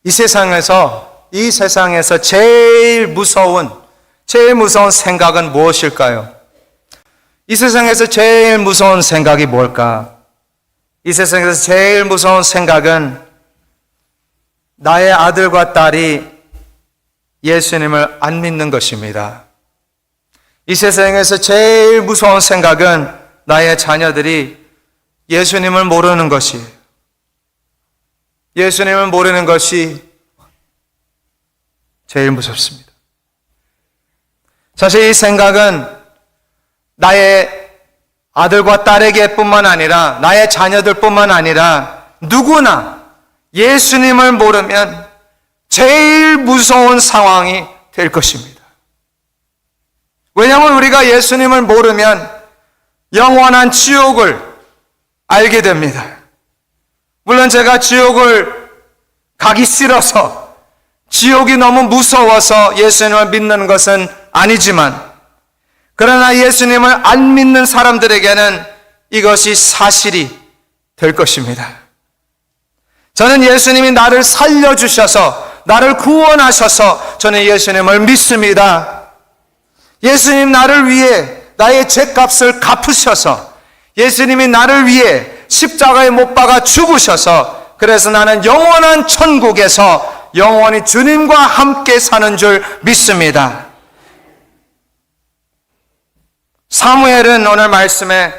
이 세상에서 제일 무서운 생각은 무엇일까요? 이 세상에서 제일 무서운 생각이 뭘까? 이 세상에서 제일 무서운 생각은 나의 아들과 딸이 예수님을 안 믿는 것입니다. 이 세상에서 제일 무서운 생각은 나의 자녀들이 예수님을 모르는 것이에요. 예수님을 모르는 것이 제일 무섭습니다. 사실 이 생각은 나의 아들과 딸에게 뿐만 아니라 나의 자녀들뿐만 아니라 누구나 예수님을 모르면 제일 무서운 상황이 될 것입니다. 왜냐하면 우리가 예수님을 모르면 영원한 지옥을 알게 됩니다. 물론 제가 지옥을 가기 싫어서 지옥이 너무 무서워서 예수님을 믿는 것은 아니지만 그러나 예수님을 안 믿는 사람들에게는 이것이 사실이 될 것입니다. 저는 예수님이 나를 살려주셔서 나를 구원하셔서 저는 예수님을 믿습니다. 예수님 나를 위해 나의 죄값을 갚으셔서 예수님이 나를 위해 십자가에 못 박아 죽으셔서 그래서 나는 영원한 천국에서 영원히 주님과 함께 사는 줄 믿습니다. 사무엘은 오늘 말씀에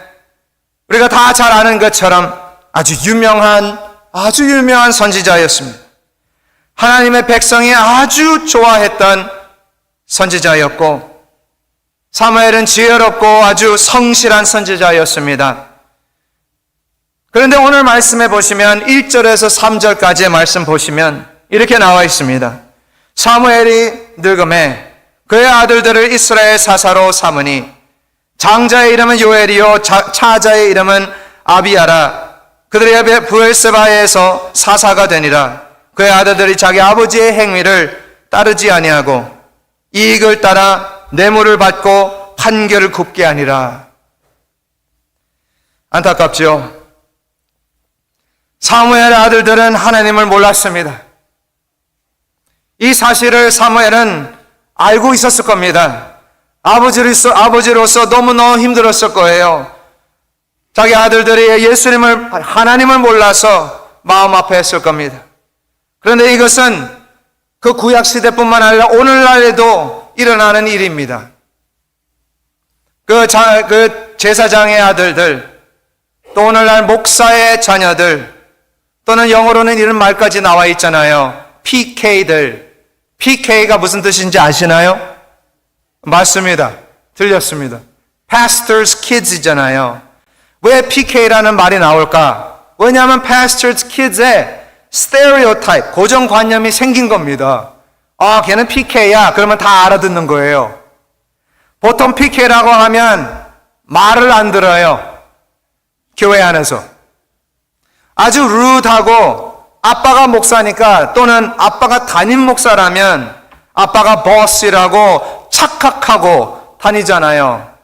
우리가 다 잘 아는 것처럼 아주 유명한 선지자였습니다. 하나님의 백성이 아주 좋아했던 선지자였고 사무엘은 지혜롭고 아주 성실한 선지자였습니다. 그런데 오늘 말씀에 보시면 1절에서 3절까지의 말씀 보시면 이렇게 나와 있습니다. 사무엘이 늙음에 그의 아들들을 이스라엘 사사로 삼으니 장자의 이름은 요엘이요 차자의 이름은 아비야라. 그들이 브엘세바에서 사사가 되니라. 그의 아들들이 자기 아버지의 행위를 따르지 아니하고 이익을 따라 뇌물을 받고 판결을 굽게 하니라. 안타깝죠. 사무엘의 아들들은 하나님을 몰랐습니다. 이 사실을 사무엘은 알고 있었을 겁니다. 아버지로서 너무너무 힘들었을 거예요. 자기 아들들이 하나님을 몰라서 마음 아파했을 겁니다. 그런데 이것은 그 구약시대뿐만 아니라 오늘날에도 일어나는 일입니다. 그 제사장의 아들들, 또 오늘날 목사의 자녀들, 또는 영어로는 이런 말까지 나와 있잖아요. PK들. PK가 무슨 뜻인지 아시나요? 맞습니다. 들렸습니다. Pastor's Kids이잖아요. 왜 PK라는 말이 나올까? 왜냐하면 Pastor's Kids에 stereotype, 고정관념이 생긴 겁니다. 걔는 PK야. 그러면 다 알아듣는 거예요. 보통 PK라고 하면 말을 안 들어요. 교회 안에서. 아주 rude하고 아빠가 목사니까 또는 아빠가 담임 목사라면 아빠가 boss이라고 착각하고 다니잖아요.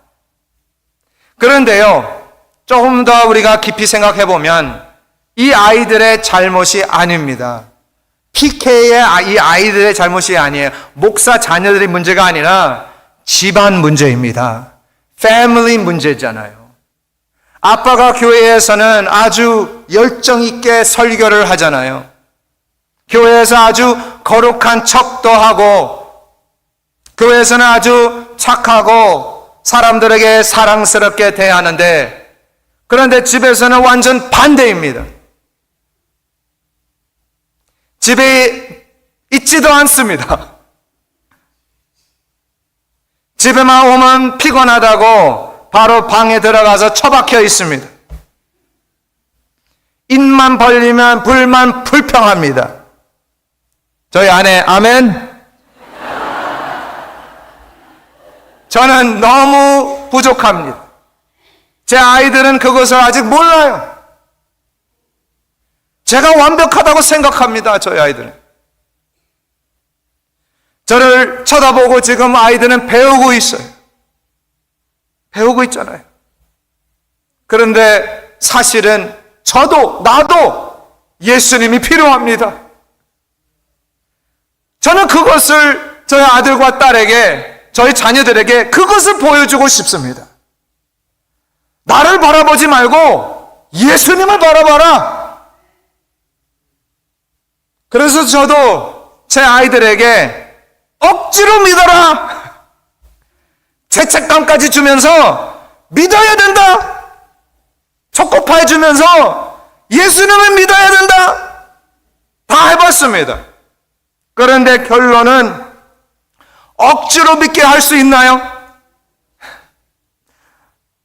그런데요, 조금 더 우리가 깊이 생각해 보면 이 아이들의 잘못이 아닙니다. PK의 이 아이들의 잘못이 아니에요. 목사 자녀들의 문제가 아니라 집안 문제입니다. 패밀리 문제잖아요. 아빠가 교회에서는 아주 열정 있게 설교를 하잖아요. 교회에서 아주 거룩한 척도 하고 교회에서는 아주 착하고 사람들에게 사랑스럽게 대하는데 그런데 집에서는 완전 반대입니다. 집에 있지도 않습니다. 집에만 오면 피곤하다고 바로 방에 들어가서 처박혀 있습니다. 입만 벌리면 불만 불평합니다. 저희 아내 아멘? 저는 너무 부족합니다. 제 아이들은 그것을 아직 몰라요. 제가 완벽하다고 생각합니다. 저희 아이들은. 저를 쳐다보고 지금 아이들은 배우고 있어요. 배우고 있잖아요. 그런데 사실은 나도 예수님이 필요합니다. 저는 그것을 저희 아들과 딸에게, 저희 자녀들에게 그것을 보여주고 싶습니다. 나를 바라보지 말고 예수님을 바라봐라. 그래서 저도 제 아이들에게 억지로 믿어라, 죄책감까지 주면서 믿어야 된다, 초코파이 주면서 예수님을 믿어야 된다, 다 해봤습니다. 그런데 결론은 억지로 믿게 할 수 있나요?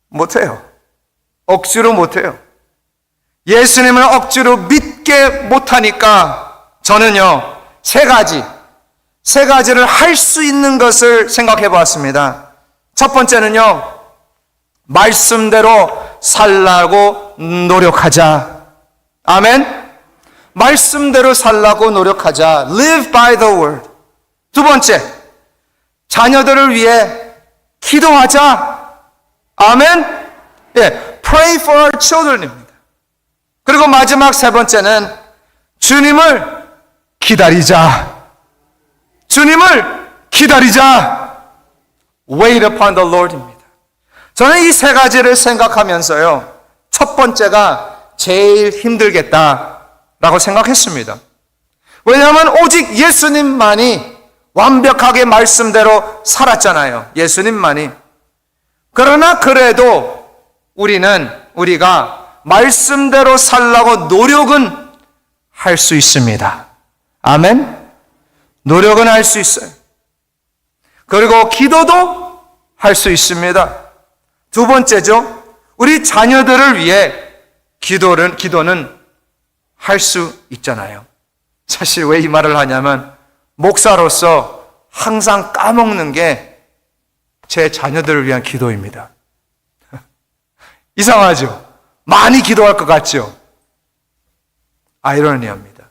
못해요. 억지로 못해요. 예수님을 억지로 믿게 못하니까 저는요, 세 가지를 할 수 있는 것을 생각해 보았습니다. 첫 번째는요, 말씀대로 살라고 노력하자. 아멘. 말씀대로 살라고 노력하자. Live by the word. 두 번째, 자녀들을 위해 기도하자. 아멘. 예, pray for our children입니다. 그리고 마지막 세 번째는 주님을 기다리자. 주님을 기다리자. Wait upon the Lord입니다. 저는 이 세 가지를 생각하면서요, 첫 번째가 제일 힘들겠다라고 생각했습니다. 왜냐하면 오직 예수님만이 완벽하게 말씀대로 살았잖아요. 예수님만이. 그러나 그래도 우리가 말씀대로 살라고 노력은 할 수 있습니다. 아멘? 노력은 할 수 있어요. 그리고 기도도 할 수 있습니다. 두 번째죠, 우리 자녀들을 위해 기도는 할 수 있잖아요. 사실 왜 이 말을 하냐면, 목사로서 항상 까먹는 게 제 자녀들을 위한 기도입니다. 이상하죠? 많이 기도할 것 같죠? 아이러니합니다.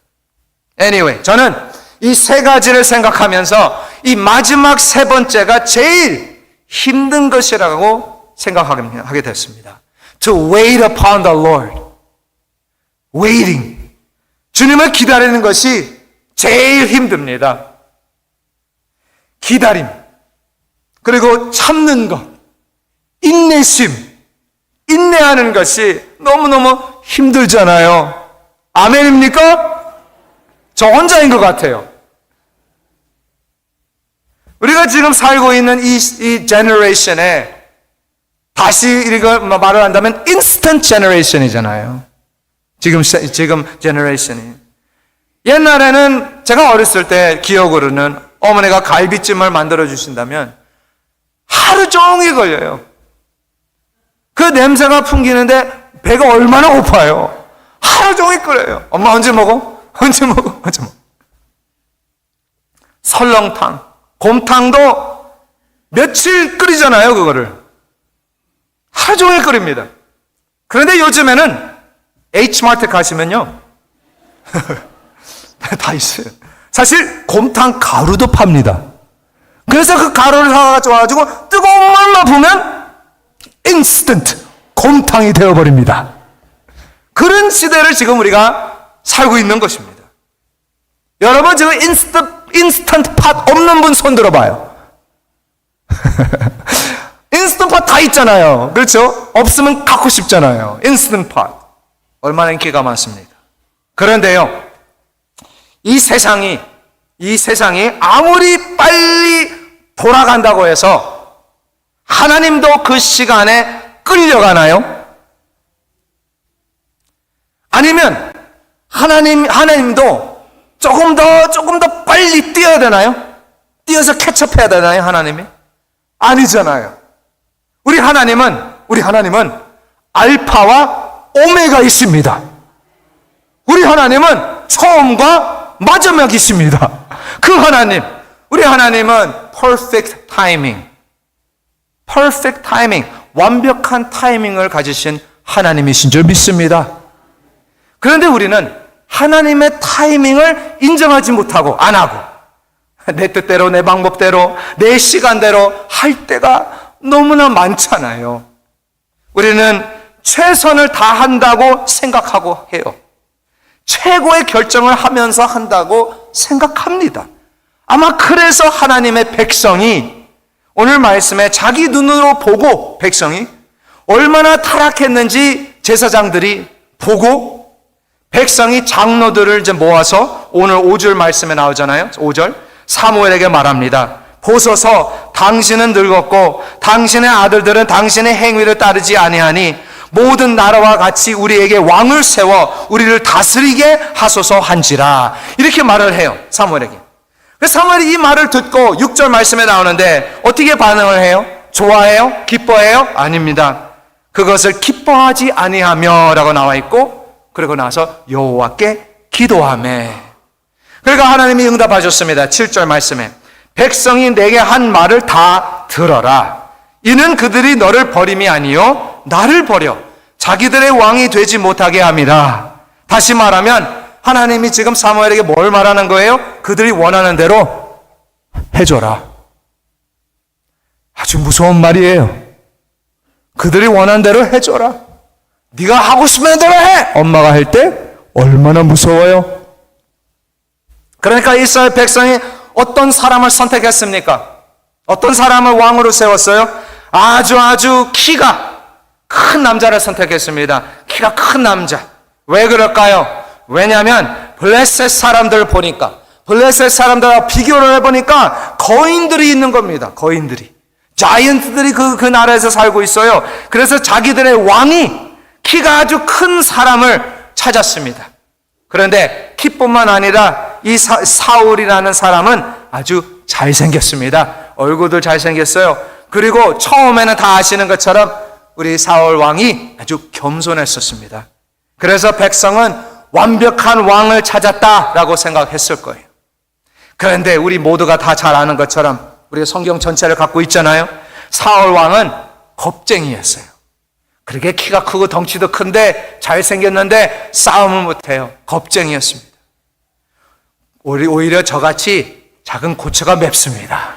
Anyway, 저는 이 세 가지를 생각하면서 이 마지막 세 번째가 제일 힘든 것이라고 생각하게 됐습니다. To wait upon the Lord. Waiting. 주님을 기다리는 것이 제일 힘듭니다. 기다림, 그리고 참는 것, 인내하는 것이 너무너무 힘들잖아요. 아멘입니까? 저 혼자인 것 같아요. 우리가 지금 살고 있는 이 제너레이션에 다시 이거 말을 한다면 인스턴트 제너레이션이잖아요. 지금 제너레이션이. 옛날에는 제가 어렸을 때 기억으로는 어머니가 갈비찜을 만들어 주신다면 하루 종일 걸려요. 그 냄새가 풍기는데 배가 얼마나 고파요. 하루 종일 끓여요. 엄마 언제 먹어? 언제 먹어? 설렁탕, 곰탕도 며칠 끓이잖아요, 그거를. 하루 종일 끓입니다. 그런데 요즘에는 H마트 가시면요, 다 있어요. 사실 곰탕 가루도 팝니다. 그래서 그 가루를 사가지고 뜨거운 물만 부으면 인스턴트 곰탕이 되어버립니다. 그런 시대를 지금 우리가 살고 있는 것입니다. 여러분, 지금 인스턴트 팟 없는 분 손 들어봐요. 인스턴트 팟 다 있잖아요. 그렇죠? 없으면 갖고 싶잖아요. 인스턴트 팟 얼마나 인기가 많습니까? 그런데요, 이 세상이 아무리 빨리 돌아간다고 해서 하나님도 그 시간에 끌려가나요? 아니면 하나님도 조금 더 빨리 뛰어야 되나요? 뛰어서 캐첩해야 되나요, 하나님이? 아니잖아요. 우리 하나님은 알파와 오메가 있습니다. 우리 하나님은 처음과 마지막이십니다. 그 하나님, 우리 하나님은 perfect timing, 완벽한 타이밍을 가지신 하나님이신 줄 믿습니다. 그런데 우리는 하나님의 타이밍을 인정하지 못하고 안 하고 내 뜻대로, 내 방법대로, 내 시간대로 할 때가 너무나 많잖아요. 우리는 최선을 다한다고 생각하고 해요. 최고의 결정을 하면서 한다고 생각합니다. 아마 그래서 하나님의 백성이 오늘 말씀에 자기 눈으로 보고 백성이 얼마나 타락했는지 제사장들이 보고 백성이 장로들을 이제 모아서 오늘 5절 말씀에 나오잖아요. 5절 사무엘에게 말합니다. 보소서 당신은 늙었고 당신의 아들들은 당신의 행위를 따르지 아니하니 모든 나라와 같이 우리에게 왕을 세워 우리를 다스리게 하소서 한지라. 이렇게 말을 해요. 사무엘에게. 사무엘이 이 말을 듣고 6절 말씀에 나오는데 어떻게 반응을 해요? 좋아해요? 기뻐해요? 아닙니다. 그것을 기뻐하지 아니하며 라고 나와 있고 그리고 나서 여호와께 기도하매. 그러니까 하나님이 응답하셨습니다. 7절 말씀에 백성이 내게 한 말을 다 들어라. 이는 그들이 너를 버림이 아니요 나를 버려 자기들의 왕이 되지 못하게 함이라. 다시 말하면 하나님이 지금 사무엘에게 뭘 말하는 거예요? 그들이 원하는 대로 해줘라. 아주 무서운 말이에요. 그들이 원하는 대로 해줘라. 네가 하고 싶은 대로 해. 엄마가 할 때 얼마나 무서워요. 그러니까 이스라엘 백성이 어떤 사람을 선택했습니까? 어떤 사람을 왕으로 세웠어요? 아주 키가 큰 남자를 선택했습니다. 키가 큰 남자. 왜 그럴까요? 왜냐하면 블레셋 사람들을 보니까 블레셋 사람들과 비교를 해보니까 거인들이 있는 겁니다. 거인들이. 자이언트들이 그 나라에서 살고 있어요. 그래서 자기들의 왕이 키가 아주 큰 사람을 찾았습니다. 그런데 키뿐만 아니라 이 사울이라는 사람은 아주 잘생겼습니다. 얼굴도 잘생겼어요. 그리고 처음에는 다 아시는 것처럼 우리 사울 왕이 아주 겸손했었습니다. 그래서 백성은 완벽한 왕을 찾았다라고 생각했을 거예요. 그런데 우리 모두가 다 잘 아는 것처럼 우리가 성경 전체를 갖고 있잖아요. 사울 왕은 겁쟁이였어요. 그렇게 키가 크고 덩치도 큰데 잘생겼는데 싸움을 못해요. 겁쟁이였습니다. 오히려 저같이 작은 고추가 맵습니다.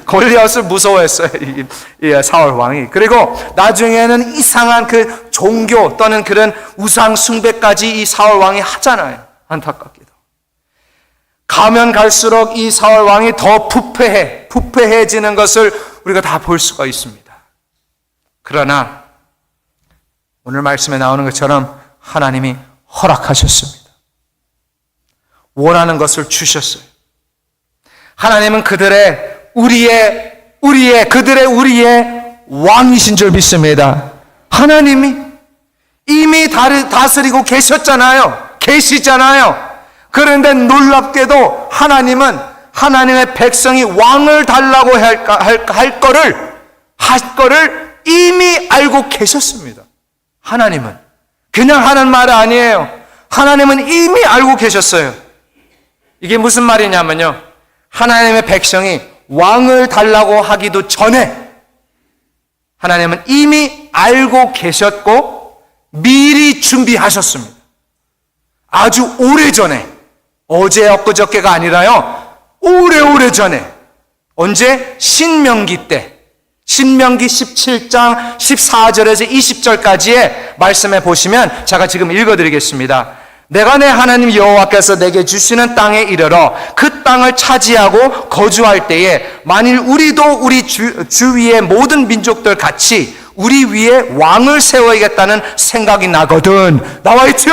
골리앗을 무서워했어요. 이 사울 왕이. 그리고 나중에는 이상한 그 종교 또는 그런 우상 숭배까지 이 사울 왕이 하잖아요. 안타깝게도. 가면 갈수록 이 사울 왕이 더 부패해지는 것을 우리가 다 볼 수가 있습니다. 그러나 오늘 말씀에 나오는 것처럼 하나님이 허락하셨습니다. 원하는 것을 주셨어요. 하나님은 그들의 왕이신 줄 믿습니다. 하나님이 이미 다스리고 계시잖아요. 그런데 놀랍게도 하나님은 하나님의 백성이 왕을 달라고 할 거를 이미 알고 계셨습니다. 하나님은 그냥 하는 말 아니에요. 하나님은 이미 알고 계셨어요. 이게 무슨 말이냐면요, 하나님의 백성이 왕을 달라고 하기도 전에 하나님은 이미 알고 계셨고 미리 준비하셨습니다. 아주 오래전에, 어제 엊그저께가 아니라요, 오래오래 전에. 언제? 신명기 때. 신명기 17장 14절에서 20절까지의 말씀에 보시면 제가 지금 읽어드리겠습니다. 내가 내 하나님 여호와께서 내게 주시는 땅에 이르러 그 땅을 차지하고 거주할 때에 만일 우리도 우리 주위의 모든 민족들 같이 우리 위에 왕을 세워야겠다는 생각이 나거든. 나와 있죠?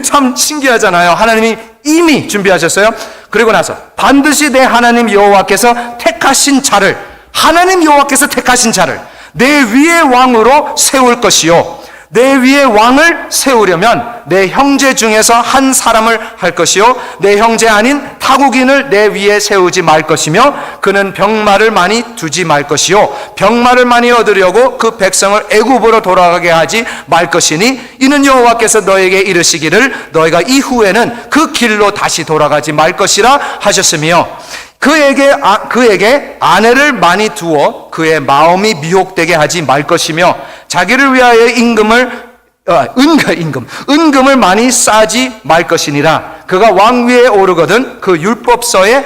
참 신기하잖아요. 하나님이 이미 준비하셨어요. 그리고 나서 반드시 내 하나님 여호와께서 택하신 자를, 하나님 여호와께서 택하신 자를 내 위에 왕으로 세울 것이요, 내 위에 왕을 세우려면 내 형제 중에서 한 사람을 할 것이요, 내 형제 아닌 타국인을 내 위에 세우지 말 것이며 그는 병마를 많이 두지 말 것이요, 병마를 많이 얻으려고 그 백성을 애굽으로 돌아가게 하지 말 것이니 이는 여호와께서 너에게 이르시기를 너희가 이후에는 그 길로 다시 돌아가지 말 것이라 하셨으며 그에게 아내를 많이 두어 그의 마음이 미혹되게 하지 말 것이며 자기를 위하여 은금을 많이 싸지 말 것이니라. 그가 왕위에 오르거든 그 율법서의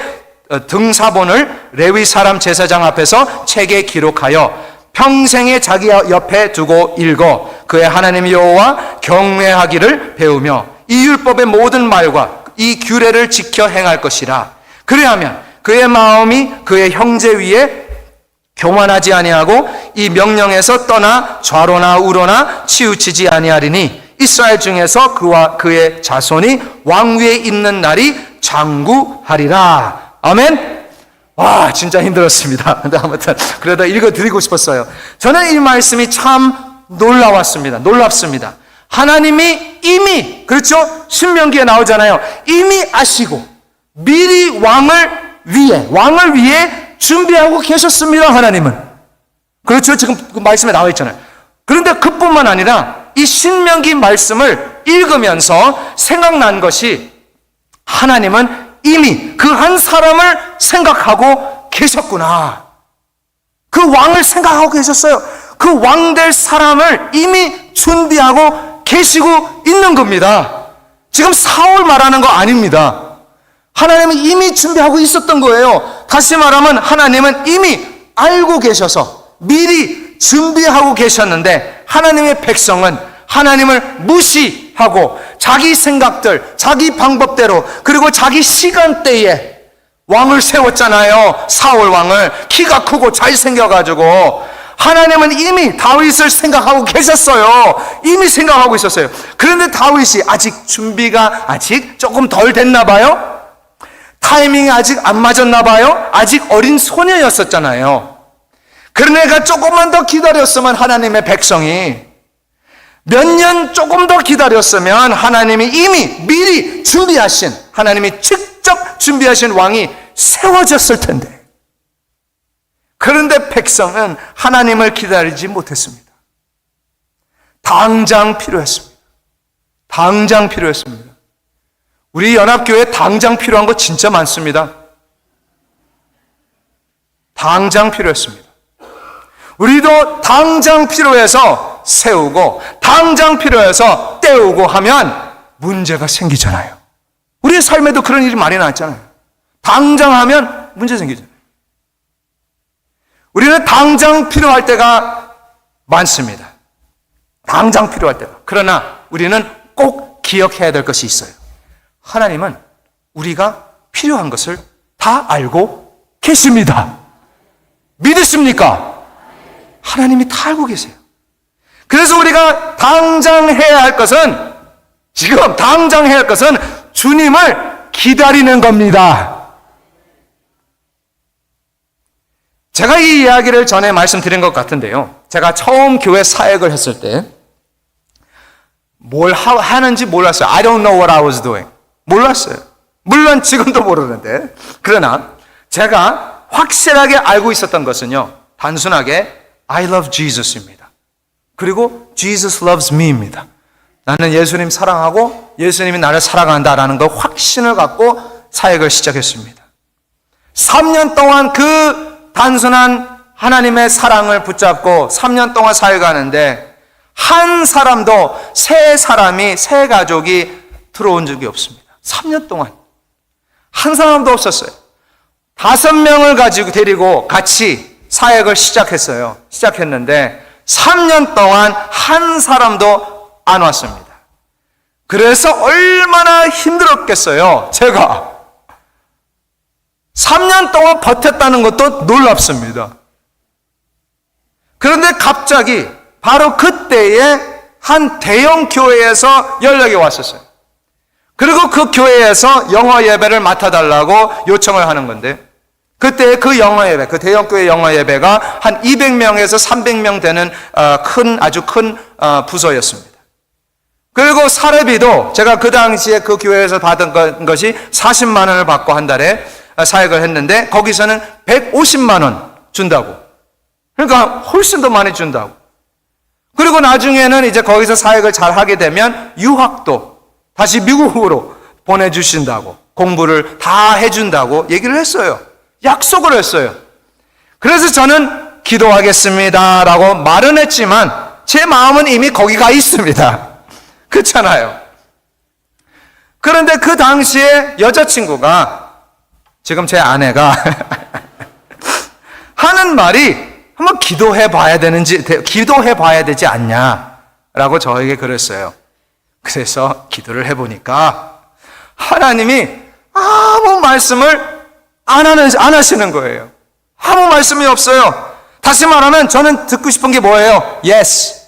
등사본을 레위 사람 제사장 앞에서 책에 기록하여 평생에 자기 옆에 두고 읽어 그의 하나님 여호와 경외하기를 배우며 이 율법의 모든 말과 이 규례를 지켜 행할 것이라. 그리하면 그의 마음이 그의 형제 위에 교만하지 아니하고 이 명령에서 떠나 좌로나 우로나 치우치지 아니하리니 이스라엘 중에서 그와 그의 자손이 왕위에 있는 날이 장구하리라. 아멘. 와, 진짜 힘들었습니다. 근데 아무튼 그래도 읽어드리고 싶었어요. 저는 이 말씀이 참 놀랍습니다. 하나님이 이미, 그렇죠? 신명기에 나오잖아요. 이미 아시고 미리 왕을 위해 준비하고 계셨습니다. 하나님은. 그렇죠? 지금 그 말씀에 나와 있잖아요. 그런데 그뿐만 아니라 이 신명기 말씀을 읽으면서 생각난 것이 하나님은 이미 그 한 사람을 생각하고 계셨구나. 그 왕을 생각하고 계셨어요. 그 왕 될 사람을 이미 준비하고 계시고 있는 겁니다. 지금 사울 말하는 거 아닙니다. 하나님은 이미 준비하고 있었던 거예요. 다시 말하면 하나님은 이미 알고 계셔서 미리 준비하고 계셨는데 하나님의 백성은 하나님을 무시하고 자기 생각들, 자기 방법대로 그리고 자기 시간대에 왕을 세웠잖아요. 사울 왕을. 키가 크고 잘생겨가지고. 하나님은 이미 다윗을 생각하고 계셨어요. 이미 생각하고 있었어요. 그런데 다윗이 준비가 조금 덜 됐나 봐요. 타이밍이 아직 안 맞았나 봐요. 아직 어린 소녀였었잖아요. 그러니까 조금만 더 기다렸으면 하나님의 백성이 몇 년 조금 더 기다렸으면 하나님이 이미 미리 준비하신, 하나님이 직접 준비하신 왕이 세워졌을 텐데. 그런데 백성은 하나님을 기다리지 못했습니다. 당장 필요했습니다. 우리 연합교회 당장 필요한 거 진짜 많습니다. 당장 필요했습니다. 우리도 당장 필요해서 세우고 당장 필요해서 때우고 하면 문제가 생기잖아요. 우리의 삶에도 그런 일이 많이 나왔잖아요. 당장 하면 문제 생기잖아요. 우리는 당장 필요할 때가 많습니다. 당장 필요할 때가. 그러나 우리는 꼭 기억해야 될 것이 있어요. 하나님은 우리가 필요한 것을 다 알고 계십니다. 믿으십니까? 하나님이 다 알고 계세요. 그래서 우리가 당장 해야 할 것은, 지금 당장 해야 할 것은 주님을 기다리는 겁니다. 제가 이 이야기를 전에 말씀드린 것 같은데요. 제가 처음 교회 사역을 했을 때 뭘 하는지 몰랐어요. I don't know what I was doing. 몰랐어요. 물론 지금도 모르는데. 그러나 제가 확실하게 알고 있었던 것은요. 단순하게 I love Jesus입니다. 그리고 Jesus loves me입니다. 나는 예수님 사랑하고 예수님이 나를 사랑한다라는 그 확신을 갖고 사역을 시작했습니다. 3년 동안 그 단순한 하나님의 사랑을 붙잡고 3년 동안 사역하는데 한 사람도 새 가족이 들어온 적이 없습니다. 3년 동안 한 사람도 없었어요. 5명을 가지고 데리고 같이 사역을 시작했는데 3년 동안 한 사람도 안 왔습니다. 그래서 얼마나 힘들었겠어요. 제가 3년 동안 버텼다는 것도 놀랍습니다. 그런데 갑자기 바로 그때에 한 대형 교회에서 연락이 왔었어요. 그리고 그 교회에서 영어 예배를 맡아달라고 요청을 하는 건데, 그때 그 영어 예배, 그 대형 교회 영어 예배가 한 200명에서 300명 되는 아주 큰 부서였습니다. 그리고 사례비도 제가 그 당시에 그 교회에서 받은 것이 40만 원을 받고 한 달에 사역을 했는데, 거기서는 150만 원 준다고. 그러니까 훨씬 더 많이 준다고. 그리고 나중에는 이제 거기서 사역을 잘 하게 되면 유학도 다시 미국으로 보내주신다고, 공부를 다 해준다고 얘기를 했어요. 약속을 했어요. 그래서 저는 기도하겠습니다 라고 말은 했지만 제 마음은 이미 거기 가 있습니다. 그렇잖아요. 그런데 그 당시에 여자친구가, 지금 제 아내가 하는 말이 한번 기도해 봐야 되지 않냐라고 저에게 그랬어요. 그래서 기도를 해보니까 하나님이 아무 말씀을 안 하시는 거예요. 아무 말씀이 없어요. 다시 말하면 저는 듣고 싶은 게 뭐예요? Yes,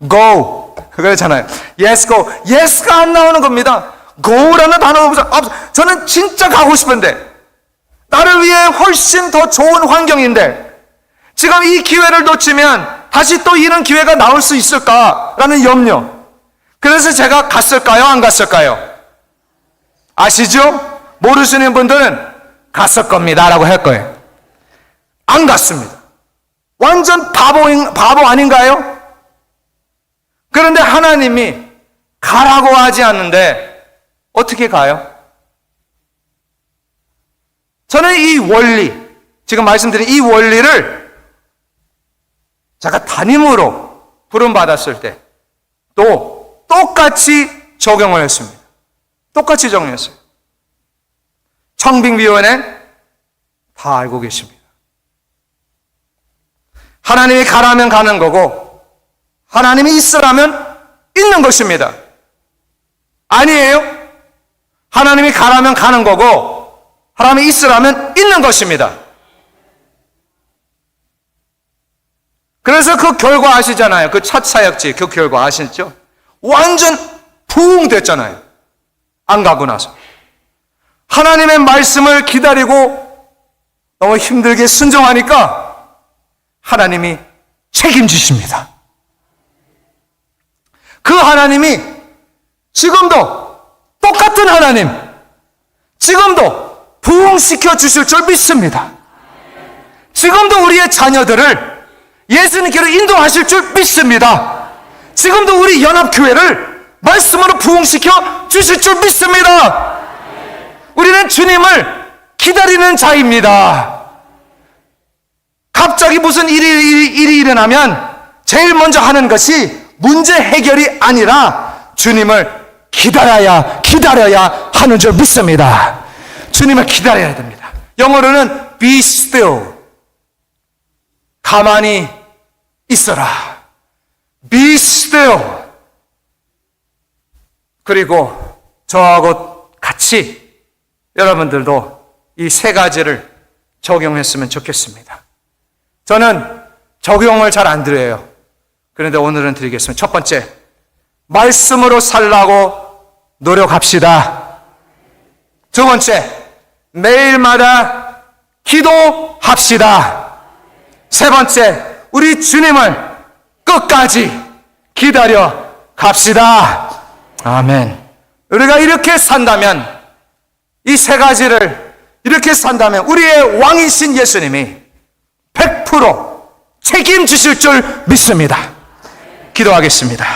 go. 그렇잖아요. Yes, go. Yes가 안 나오는 겁니다. go라는 단어가 없어요. 저는 진짜 가고 싶은데, 나를 위해 훨씬 더 좋은 환경인데 지금 이 기회를 놓치면 다시 또 이런 기회가 나올 수 있을까라는 염려. 그래서 제가 갔을까요? 안 갔을까요? 아시죠? 모르시는 분들은 갔을 겁니다 라고 할 거예요. 안 갔습니다. 완전 바보 아닌가요? 그런데 하나님이 가라고 하지 않는데 어떻게 가요? 저는 이 원리, 지금 말씀드린 이 원리를 제가 담임으로 부름받았을 때 또 똑같이 적용을 했습니다. 똑같이 적용했어요. 청빙위원회 다 알고 계십니다. 하나님이 가라면 가는 거고 하나님이 있으라면 있는 것입니다. 아니에요? 하나님이 가라면 가는 거고 하나님이 있으라면 있는 것입니다. 그래서 그 결과 아시잖아요. 그 첫 사역지 그 결과 아시죠? 완전 부흥됐잖아요. 안 가고 나서. 하나님의 말씀을 기다리고 너무 힘들게 순종하니까 하나님이 책임지십니다. 그 하나님이 지금도 똑같은 하나님, 지금도 부흥시켜 주실 줄 믿습니다. 지금도 우리의 자녀들을 예수님께로 인도하실 줄 믿습니다. 지금도 우리 연합교회를 말씀으로 부흥시켜 주실 줄 믿습니다. 우리는 주님을 기다리는 자입니다. 갑자기 무슨 일이 일어나면 제일 먼저 하는 것이 문제 해결이 아니라 주님을 기다려야 하는 줄 믿습니다. 주님을 기다려야 됩니다. 영어로는 be still. 가만히 있어라. Be still. 그리고 저하고 같이 여러분들도 이 세 가지를 적용했으면 좋겠습니다. 저는 적용을 잘 안 드려요. 그런데 오늘은 드리겠습니다. 첫 번째, 말씀으로 살라고 노력합시다. 두 번째, 매일마다 기도합시다. 세 번째, 우리 주님을 끝까지 기다려 갑시다. 아멘. 우리가 이렇게 산다면, 이 세 가지를 이렇게 산다면 우리의 왕이신 예수님이 100% 책임지실 줄 믿습니다. 기도하겠습니다.